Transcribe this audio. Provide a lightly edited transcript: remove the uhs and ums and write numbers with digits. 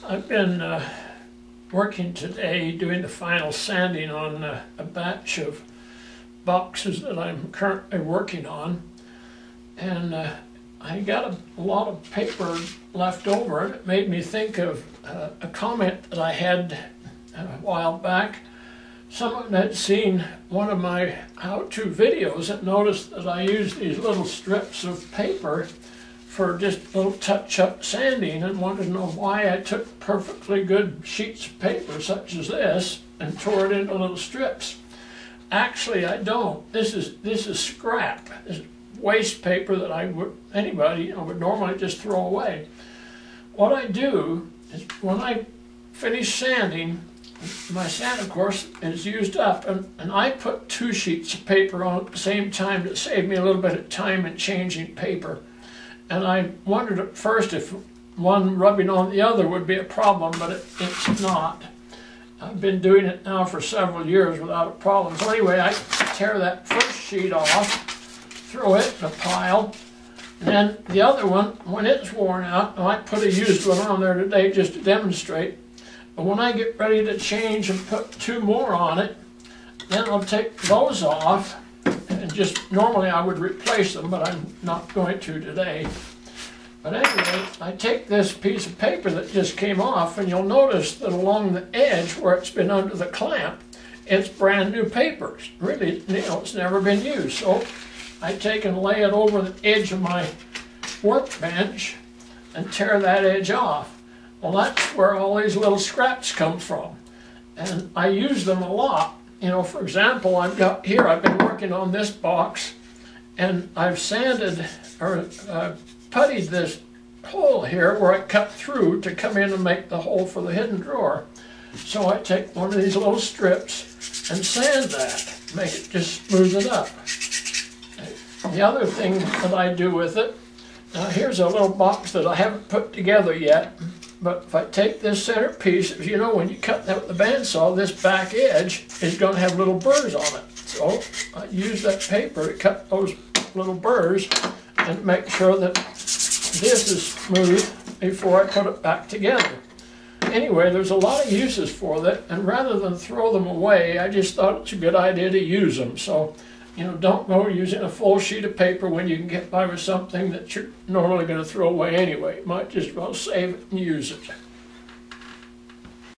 I've been working today doing the final sanding on a batch of boxes that I'm currently working on, and I got a lot of paper left over, and it made me think of a comment that I had a while back. Someone had seen one of my how-to videos and noticed that I used these little strips of paper for just little touch-up sanding, and wanted to know why I took perfectly good sheets of paper such as this and tore it into little strips. Actually, I don't. This is scrap. This is waste paper that anybody would normally just throw away. What I do is when I finish sanding, my sand, of course, is used up, and I put 2 sheets of paper on at the same time to save me a little bit of time in changing paper. And I wondered at first if one rubbing on the other would be a problem, but it's not. I've been doing it now for several years without a problem. So anyway, I tear that first sheet off, throw it in a pile, and then the other one, when it's worn out, I put a used one on there today just to demonstrate. But when I get ready to change and put 2 more on it, then I'll take those off. And just normally I would replace them, but I'm not going to today. But anyway, I take this piece of paper that just came off, and you'll notice that along the edge where it's been under the clamp, it's brand new paper. Really, it's never been used. So I take and lay it over the edge of my workbench and tear that edge off. Well, that's where all these little scraps come from. And I use them a lot. For example, I've been working on this box, and I've sanded or puttied this hole here where I cut through to come in and make the hole for the hidden drawer. So I take one of these little strips and sand that, make it just smooth it up. The other thing that I do with it, now here's a little box that I haven't put together yet. But if I take this center piece, as you know, when you cut that with the bandsaw, this back edge is going to have little burrs on it. So I use that paper to cut those little burrs and make sure that this is smooth before I put it back together. Anyway, there's a lot of uses for that, and rather than throw them away, I just thought it's a good idea to use them. So, don't go using a full sheet of paper when you can get by with something that you're normally going to throw away anyway. You might just well save it and use it.